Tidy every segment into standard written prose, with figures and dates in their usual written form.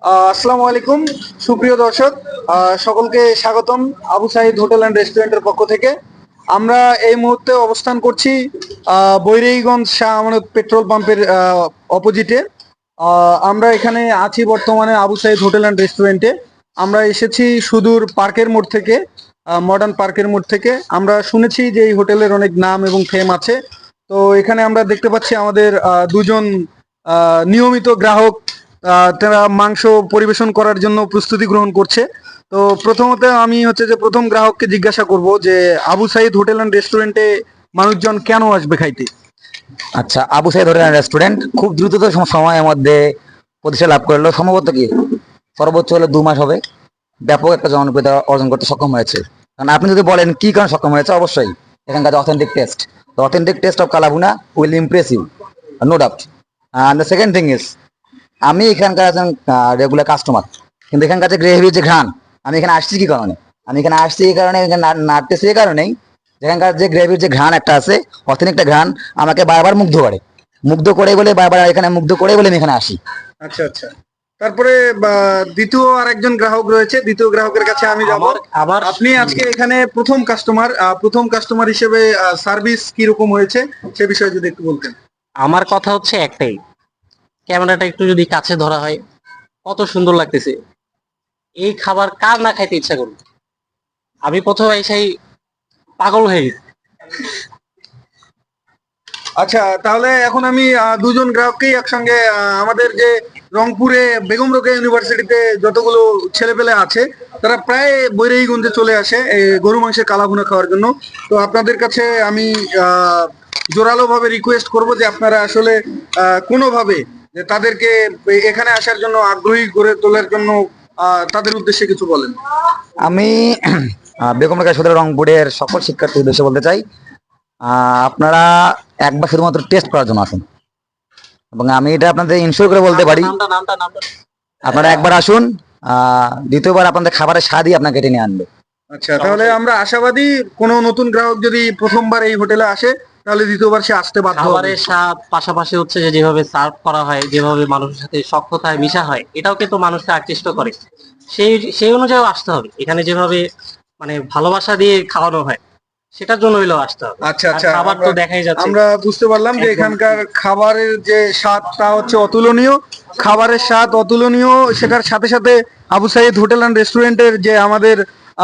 আসসালামু আলাইকুম সুপ্রিয় দর্শক, সকলকে স্বাগতম আবু সাইদ হোটেল অ্যান্ড রেস্টুরেন্টের পক্ষ থেকে। আমরা এই মুহূর্তে অবস্থান করছি বৈরাগীগঞ্জ শাহ আমানত পেট্রোল পাম্পের অপোজিটে। আমরা এখানে আছি বর্তমানে আবু সাইদ হোটেল অ্যান্ড রেস্টুরেন্টে। আমরা এসেছি সুদূর পার্কের মোড় থেকে, মডার্ন পার্কের মোড় থেকে। আমরা শুনেছি যে এই হোটেলের অনেক নাম এবং ফেম আছে। তো এখানে আমরা দেখতে পাচ্ছি আমাদের দুজন নিয়মিত গ্রাহক, তারা মাংস পরিবেশন করার জন্য প্রস্তুতি গ্রহণ করছে। তো প্রথমত আমি হচ্ছে যে প্রথম গ্রাহককে জিজ্ঞাসা করব যে আবু সাইদ হোটেল অ্যান্ড রেস্টুরেন্টে মানুষজন কেন আসবে খাইতে। আচ্ছা, Abu Sayeed hotel and restaurant খুব দ্রুত সময়ের মধ্যে প্রতিষ্ঠা লাভ করলো। সম্ভবত কি সর্বোচ্চ হলে 2 মাস হবে। ব্যাপক একটা জনপ্রিয়তা অর্জন করতে সক্ষম হয়েছে। কারণ আপনি যদি বলেন কি কারণে সক্ষম হয়েছে, অবশ্যই এখানকার authentic taste, the authentic taste of kalabhuna will impress you, no doubt. And the second thing is, আমি এখানকার একজন রেগুলার কাস্টমার, কিন্তু এখানকার যে গ্রেভির যে ঘ্রাণ, আমি এখানে আসছি কি কারণে? আমি এখানে আসছি এই কারণে, এখানে নাড়তেছি এই কারণেই, যেখানকার যে গ্রেভির যে ঘ্রাণ একটা আছে, অথেন্টিক একটা ঘ্রাণ, আমাকে বারবার মুগ্ধ করে। মুগ্ধ করে বলে বারবার এখানে মুগ্ধ করে বলে আমি এখানে আসি। আচ্ছা আচ্ছা, তারপরে দ্বিতীয় আরেকজন গ্রাহক রয়েছে, দ্বিতীয় গ্রাহকের কাছে আমি যাব। আমার আপনি আজকে এখানে প্রথম কাস্টমার হিসেবে সার্ভিস কি রকম হয়েছে সে বিষয়ে যদি একটু বলতেন। আমার কথা হচ্ছে একটাই, ক্যামেরাটা একটু যদি কাছে ধরা হয়, কত সুন্দর লাগতেছে। এই খাবার কার না খাইতে ইচ্ছা করবে? আমি প্রথমে এসেই পাগল হয়ে গেছি। আচ্ছা, তাহলে এখন আমি দুজন গ্রাহককেই একসঙ্গে, আমাদের যে রংপুরে বেগম রোকেয়া ইউনিভার্সিটিতে যতগুলো ছেলেপেলে আছে তারা প্রায় বৈরাগীগঞ্জে চলে আসে এই গরু মাংসের কালাভুনা খাওয়ার জন্য। তো আপনাদের কাছে আমি জোরালো ভাবে রিকোয়েস্ট করব যে আপনারা আসলে কোনোভাবে যে তাদেরকে এখানে আসার জন্য আগ্রহী করে তোলার জন্য তাদের উদ্দেশ্যে কিছু বলেন। আমি বেগম রোকেয়া সদর রংপুরের সকল শিক্ষার্থীর উদ্দেশ্যে বলতে চাই, আপনারা একবার শুধুমাত্র টেস্ট করার জন্য আসুন। এবং আমি এটা আপনাদের ইনশিওর করে বলতে পারি, নামটা হ্যাঁ। আপনারা একবার আসুন, দ্বিতীয়বার আপনাদের খাবারের স্বাদই আপনাকে টেনে আনবে। আচ্ছা, তাহলে আমরা আশাবাদী কোনো নতুন গ্রাহক যদি প্রথমবার এই হোটেলে আসে তাহলে দ্বিতীয়বার সে আসতে বাধ্য হবে। খাবারের স্বাদ পাশাপাশি হচ্ছে যে যেভাবে সার্ভ করা হয়, যেভাবে মানুষের সাথে সখ্যতায় মিশা হয়, এটাও কিন্তু মানুষকে আকৃষ্ট করে। সেই সেই অনুযায়ী আসতে হবে। এখানে যেভাবে মানে ভালোবাসা দিয়ে খাওয়ানো হয়, সেটার জন্য হইলেও আসতে হবে। আচ্ছা আর আচ্ছা, খাবার তো দেখাই যাচ্ছে। আমরা বুঝতে পারলাম যে একদম। এখানকার খাবারের যে স্বাদটা হচ্ছে অতুলনীয়। খাবারের স্বাদ অতুলনীয়, সেটার সাথে সাথে আবু সাইদ হোটেল অ্যান্ড রেস্টুরেন্টের যে আমাদের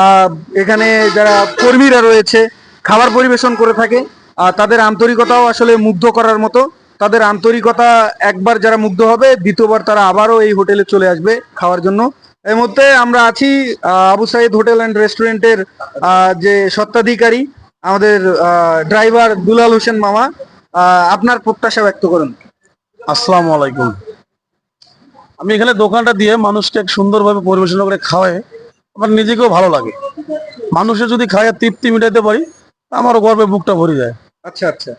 আহ, এখানে যারা কর্মীরা রয়েছে খাবার পরিবেশন করে থাকে, তাদের আন্তরিকতাও আসলে মুগ্ধ করার মতো। তাদের আন্তরিকতা একবার যারা মুগ্ধ হবে, দ্বিতীয়বার তারা আবারও এই হোটেলে চলে আসবে খাওয়ার জন্য। এই মুহূর্তে আমরা আছি আবু সাইদ হোটেল অ্যান্ড রেস্টুরেন্টের যে স্বত্বাধিকারী, আমাদের ড্রাইভার দুলাল হোসেন মামা। আপনার প্রত্যাশা ব্যক্ত করুন। আসসালামু আলাইকুম। আমি এখানে দোকানটা দিয়ে মানুষকে এক সুন্দরভাবে পরিবেশন করে খাওয়াই, আমার নিজেকেও ভালো লাগে। মানুষের যদি খায় তৃপ্তি মিটাইতে পারি, আমারও গর্বে বুকটা ভরে যায়। আচ্ছা আচ্ছা,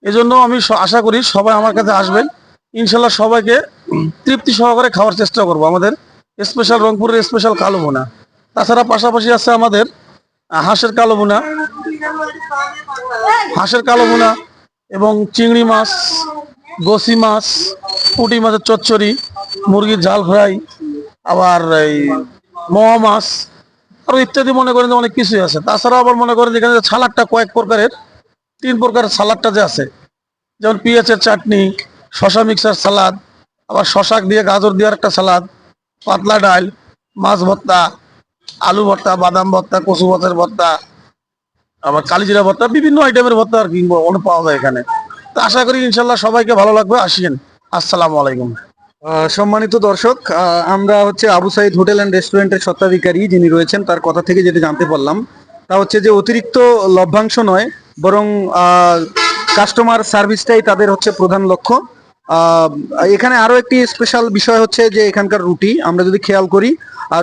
এই জন্য আমি আশা করি সবাই আমার কাছে আসবেন। ইনশাল্লাহ সবাইকে তৃপ্তি সহকারে খাওয়ার চেষ্টা করব। আমাদের স্পেশাল রংপুরের স্পেশাল কালো ভুনা, তাছাড়া পাশাপাশি আছে আমাদের হাঁসের কালো ভুনা, এবং চিংড়ি মাছ, গোসি মাছ, পুঁটি মাছের চচ্চড়ি, মুরগির ঝাল ফ্রাই, আবার এই মোয়া মাছ, আরো ইত্যাদি মনে করেন যে অনেক কিছুই আছে। তাছাড়াও আবার মনে করেন যেখানে সালাডটা কয়েক প্রকারের, 3 প্রকারের সালাডটা যে আছে, যেমন পেঁয়াজের চাটনি, শশা মিক্সার সালাদ, আবার শশা দিয়ে গাজর দিয়ে একটা সালাদ, পাতলা ডাল, মাছ ভর্তা, আলু ভর্তা, বাদাম ভর্তা, কচু পাতার ভর্তা, আবার কালিজিরা ভর্তা, বিভিন্ন আইটেমের ভর্তা আর কি অনেক পাওয়া যায় এখানে। তো আশা করি ইনশাল্লাহ সবাইকে ভালো লাগবে, আসেন। আসসালামু আলাইকুম। সম্মানিত দর্শক, আমরা হচ্ছে আবু সাইদ হোটেল অ্যান্ড রেস্টুরেন্টের স্বত্বাধিকারী যিনি রয়েছেন তার কথা থেকে যেটা জানতে পারলাম তা হচ্ছে যে অতিরিক্ত লভ্যাংশ নয়, বরং কাস্টমার সার্ভিসটাই তাদের হচ্ছে প্রধান লক্ষ্য। আহ, এখানে আরো একটি স্পেশাল বিষয় হচ্ছে যে এখানকার রুটি আমরা যদি খেয়াল করি,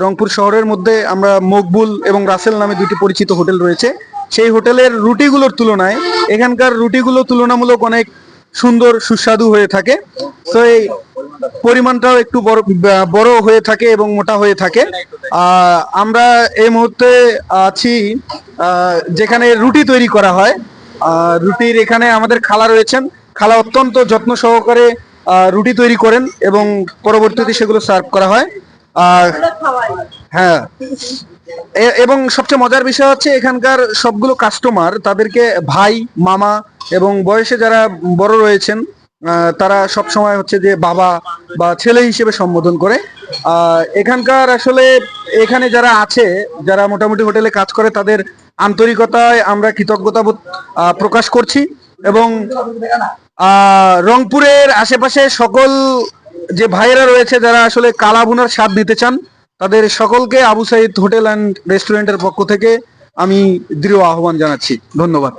রংপুর শহরের মধ্যে আমরা মকবুল এবং রাসেল নামে দুটি পরিচিত হোটেল রয়েছে। সেই হোটেলের রুটিগুলোর তুলনায় এখানকার রুটিগুলো তুলনামূলক অনেক সুন্দর সুস্বাদু হয়ে থাকে। তো এই পরিমাণটাও একটু বড় হয়ে থাকে এবং মোটা হয়ে থাকে। আমরা এই মুহূর্তে আছি যেখানে রুটি তৈরি করা হয়। রুটির এখানে আমাদের খালা রয়েছেন। খালা অত্যন্ত যত্ন সহকারে রুটি তৈরি করেন এবং পরবর্তীতে সেগুলো সার্ভ করা হয়। আর হ্যাঁ, এবং সবচেয়ে মজার বিষয় হচ্ছে এখানকার সবগুলো কাস্টমার তাদেরকে ভাই, মামা এবং বয়সে যারা বড় রয়েছেন তারা সব সময় হচ্ছে যে বাবা বা ছেলে হিসেবে সম্বোধন করে। এখানকার আসলে এখানে যারা আছে, যারা মোটামুটি হোটেলে কাজ করে, তাদের আন্তরিকতায় আমরা কৃতজ্ঞতা বোধ প্রকাশ করছি। এবং রংপুরের আশেপাশে সকল যে ভাইয়েরা রয়েছে যারা আসলে কালা ভুনার স্বাদ দিতে চান, তাদের সকলকে আবু সাইদ হোটেল অ্যান্ড রেস্টুরেন্টের পক্ষ থেকে আমি দৃঢ় আহ্বান জানাচ্ছি। ধন্যবাদ।